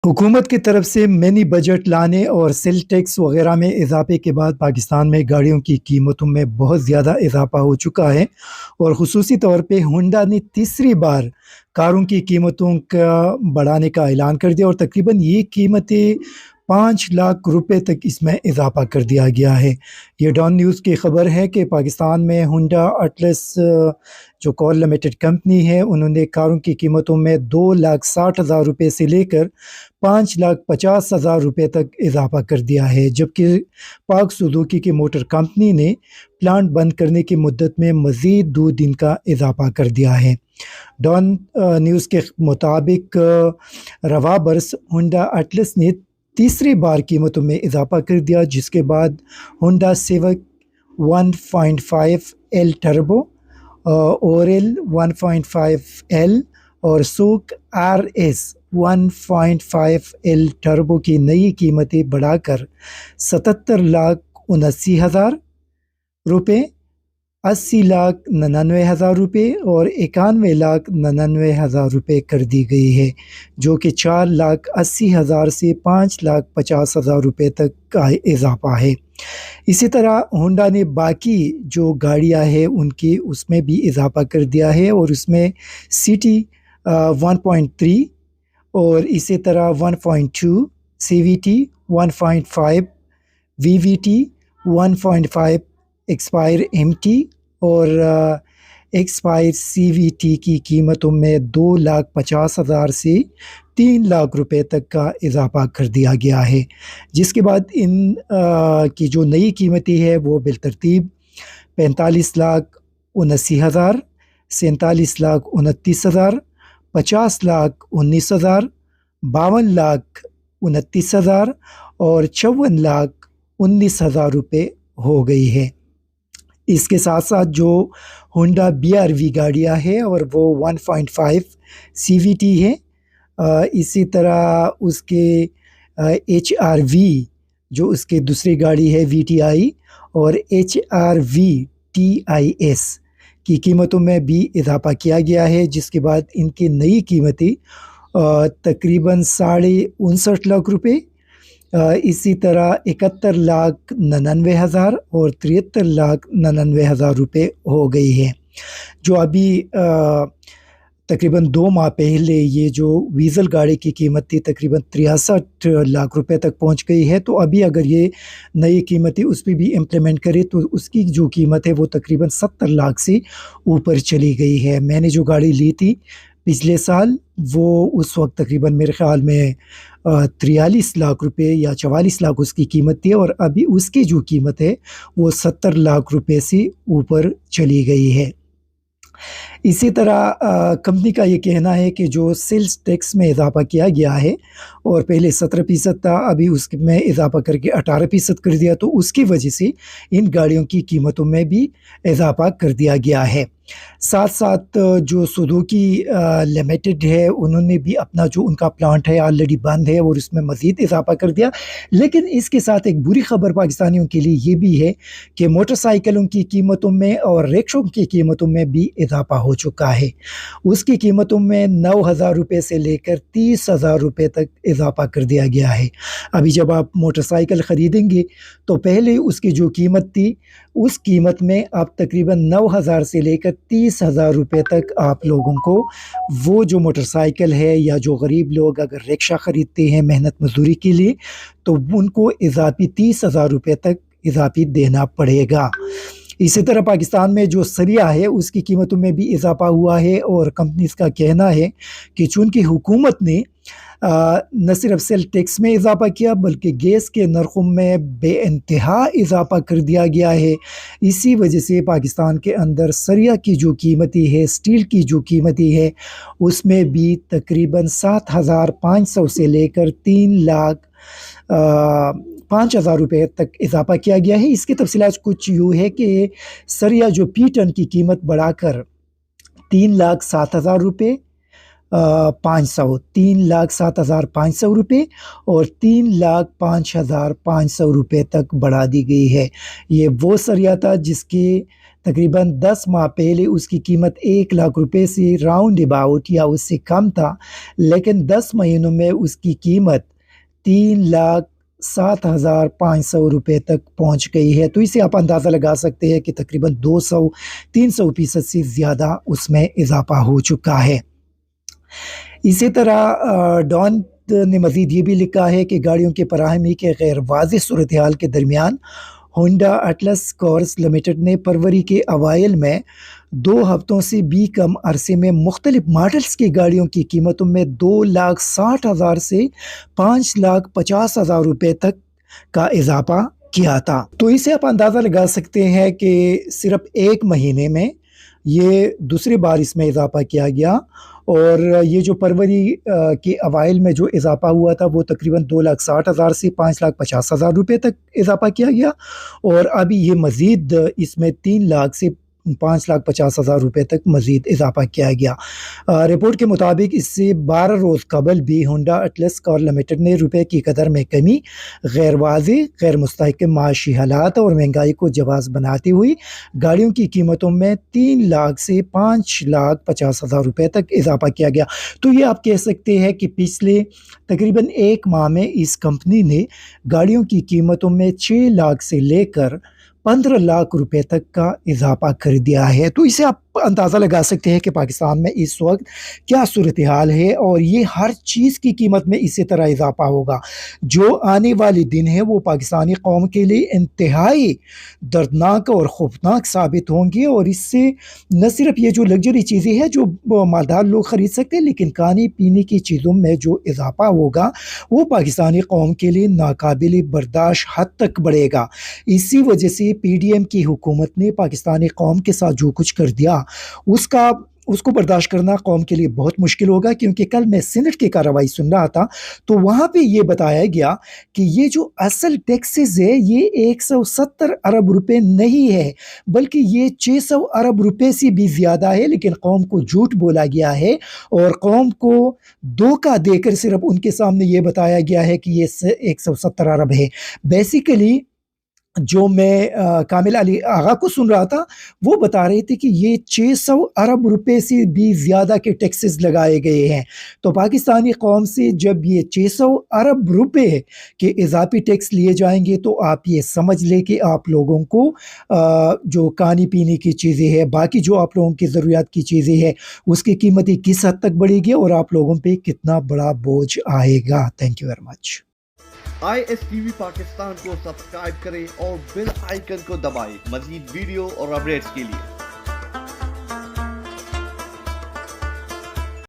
हुकूमत की तरफ से मिनी बजट लाने और सेल टैक्स वगैरह में इजाफे के बाद पाकिस्तान में गाड़ियों की कीमतों में बहुत ज़्यादा इजाफा हो चुका है। और ख़ुसूसी तौर पे होंडा ने तीसरी बार कारों की कीमतों का बढ़ाने का ऐलान कर दिया और तकरीबन ये कीमतें 5 लाख रुपए तक इसमें इजाफा कर दिया गया है। ये डॉन न्यूज़ की खबर है कि पाकिस्तान में होंडा अटलस जो कोल लिमिटेड कंपनी है, उन्होंने कारों की कीमतों में 2,60,000 रुपये से लेकर 5,50,000 रुपये तक इजाफा कर दिया है। जबकि पाक सुजुकी की मोटर कंपनी ने प्लांट बंद करने की मुद्दत में मज़ीद 2 दिन का इजाफा कर दिया है। डॉन न्यूज़ के मुताबिक रवा बरस होंडा अटलस ने तीसरी बार कीमतों में इजाफा कर दिया, जिसके बाद Honda civic 1.5 L turbo, Aurel 1.5 L और सूक आर एस 1.5 एल टर्बो की नई कीमतें बढ़ाकर 77,79,000 रुपये, 80,99,000 रुपये और 91,99,000 रुपये कर दी गई है, जो कि 4,80,000 से 5,50,000 रुपये तक का इजाफा है। इसी तरह होंडा ने बाकी जो गाड़ियां हैं उनकी उसमें भी इजाफा कर दिया है और उसमें सिटी 1.3 और इसी तरह 1.2, CVT 1.5, VVT 1.5, एक्सपायर MT और एक्सपायर CVT की कीमतों में 2,50,000 से 3 लाख रुपए तक का इजाफा कर दिया गया है। जिसके बाद इन की जो नई कीमतें हैं वो बिलतरतीब 45,79,000, 47,29,000, 50,19,000, 52,29,000 और 54,19,000 रुपये हो गई है। इसके साथ साथ जो होंडा BRV गाड़ियाँ हैं और वो 1.5 CVT है। इसी तरह उसके HRV जो उसके दूसरी गाड़ी है VTI और HRV TIS की कीमतों में भी इजाफा किया गया है, जिसके बाद इनकी नई कीमतें तकरीबन 59.5 लाख रुपये, इसी तरह 71,99,000 और 73,99,000 रुपये हो गई है। जो अभी तकरीबन 2 माह पहले ये जो वीज़ल गाड़ी की कीमत थी तकरीबन 63 लाख रुपए तक पहुंच गई है, तो अभी अगर ये नई कीमतें उस पर भी इम्प्लीमेंट करे तो उसकी जो कीमत है वो तकरीबन 70 लाख से ऊपर चली गई है। मैंने जो गाड़ी ली थी पिछले साल वो उस वक्त तकरीबन मेरे ख़्याल में 43 लाख रुपए या 44 लाख उसकी कीमत थी और अभी उसकी जो कीमत है वो 70 लाख रुपए से ऊपर चली गई है। इसी तरह कंपनी का ये कहना है कि जो सेल्स टैक्स में इजाफा किया गया है और पहले 17% था, अभी उसमें इजाफा करके 18% कर दिया, तो उसकी वजह से इन गाड़ियों की कीमतों में भी इजाफा कर दिया गया है। साथ साथ जो सुजुकी लिमिटेड है उन्होंने भी अपना जो उनका प्लांट है ऑलरेडी बंद है और उसमें मज़ीद इजाफा कर दिया। लेकिन इसके साथ एक बुरी खबर पाकिस्तानियों के लिए ये भी है कि मोटरसाइकिलों की कीमतों में और रिक्शों की कीमतों में भी इजाफा हो चुका है। उसकी कीमतों में 9,000 रुपये से लेकर 30,000 रुपये तक इजाफा कर दिया गया है। अभी जब आप मोटरसाइकिल ख़रीदेंगे तो पहले उसकी जो कीमत थी उस कीमत में आप तकरीबन 9,000 से लेकर 30,000 रुपये तक आप लोगों को वो जो मोटरसाइकिल है, या जो गरीब लोग अगर रिक्शा ख़रीदते हैं मेहनत मजदूरी के लिए, तो उनको इजाफी 30,000 रुपये तक इजाफी देना पड़ेगा। इसी तरह पाकिस्तान में जो सरिया है उसकी कीमतों में भी इजाफा हुआ है और कंपनीज का कहना है कि चूँकि हुकूमत ने न सिर्फ सेल टैक्स में इजाफा किया बल्कि गैस के नरखों में बेइंतहा इजाफा कर दिया गया है, इसी वजह से पाकिस्तान के अंदर सरिया की जो कीमती है, स्टील की जो कीमती है, उसमें भी तकरीबन 7,500 से लेकर 3,05,000 रुपये तक इजाफा किया गया है। इसकी तफसीलात कुछ यूँ है कि सरिया जो P टन की कीमत बढ़ाकर 3,07,000 रुपये, 3,07,500 रुपये और 3,05,500 रुपये तक बढ़ा दी गई है। ये वो सरिया था जिसके تقریباً 10 ماہ پہلے اس کی قیمت 1 لاکھ روپے سے راؤنڈ اباؤٹ یا اس سے کم تھا، لیکن 10 مہینوں میں اس کی قیمت 3,07,500 تک پہنچ گئی ہے۔ تو اسے آپ اندازہ لگا سکتے ہیں کہ تقریباً 200-300% سے زیادہ اس میں اضافہ ہو چکا ہے۔ اسی طرح ڈان نے مزید یہ بھی لکھا ہے کہ گاڑیوں کی فراہمی کے غیر واضح صورتحال کے درمیان ہونڈا اٹلس کارز لمیٹڈ نے فروری کے اوائل میں 2 ہفتوں سے بھی کم عرصے میں مختلف ماڈلز کی گاڑیوں کی قیمتوں میں 2,60,000 سے 5,50,000 روپے تک کا اضافہ کیا تھا۔ تو اسے آپ اندازہ لگا سکتے ہیں کہ صرف 1 مہینے میں یہ دوسری بار اس میں اضافہ کیا گیا، اور یہ جو فروری کے اوائل میں جو اضافہ ہوا تھا وہ تقریباً 2,60,000 سے 5,50,000 روپے تک اضافہ کیا گیا، اور ابھی یہ مزید اس میں 3 لاکھ سے 5,50,000 روپے تک مزید اضافہ کیا گیا۔ رپورٹ کے مطابق اس سے 12 روز قبل بھی ہونڈا اٹلس کار لمیٹڈ نے روپے کی قدر میں کمی، غیر واضح غیر مستحکم معاشی حالات اور مہنگائی کو جواز بناتے ہوئی گاڑیوں کی قیمتوں میں 3 لاکھ سے 5,50,000 روپے تک اضافہ کیا گیا۔ تو یہ آپ کہہ سکتے ہیں کہ پچھلے تقریباً 1 ماہ میں اس کمپنی نے گاڑیوں کی قیمتوں میں 6 لاکھ سے لے کر 15 لاکھ روپے تک کا اضافہ کر دیا ہے۔ تو اسے آپ اندازہ لگا سکتے ہیں کہ پاکستان میں اس وقت کیا صورتحال ہے، اور یہ ہر چیز کی قیمت میں اسی طرح اضافہ ہوگا۔ جو آنے والے دن ہیں وہ پاکستانی قوم کے لیے انتہائی دردناک اور خوفناک ثابت ہوں گے، اور اس سے نہ صرف یہ جو لگژری چیزیں ہیں جو مالدار لوگ خرید سکتے ہیں، لیکن کھانے پینے کی چیزوں میں جو اضافہ ہوگا وہ پاکستانی قوم کے لیے ناقابل برداشت حد تک بڑھے گا۔ اسی وجہ سے پی ڈی ایم کی حکومت نے پاکستانی قوم کے ساتھ جو کچھ کر دیا اس کو برداشت کرنا قوم کے لیے بہت مشکل ہوگا، کیونکہ کل میں سینٹ کی کارروائی سن رہا تھا تو وہاں پہ یہ بتایا گیا کہ یہ جو اصل ٹیکسز ہے یہ 170 ارب روپے نہیں ہے، بلکہ یہ 600 ارب روپے سے بھی زیادہ ہے، لیکن قوم کو جھوٹ بولا گیا ہے اور قوم کو دھوکہ دے کر صرف ان کے سامنے یہ بتایا گیا ہے کہ یہ 170 ارب ہے۔ بیسیکلی جو میں کامل علی آغا کو سن رہا تھا وہ بتا رہے تھے کہ یہ 600 ارب روپے سے بھی زیادہ کے ٹیکسز لگائے گئے ہیں۔ تو پاکستانی قوم سے جب یہ 600 ارب روپے کے اضافی ٹیکس لیے جائیں گے تو آپ یہ سمجھ لیں کہ آپ لوگوں کو جو کھانے پینے کی چیزیں ہیں، باقی جو آپ لوگوں کی ضروریات کی چیزیں ہیں، اس کی قیمتیں کس حد تک بڑھے گی اور آپ لوگوں پہ کتنا بڑا بوجھ آئے گا۔ Thank you very much. ISTV Pakistan کو سبسکرائب کریں اور بیل آئیکن کو دبائیں مزید ویڈیو اور اپڈیٹس کے لیے۔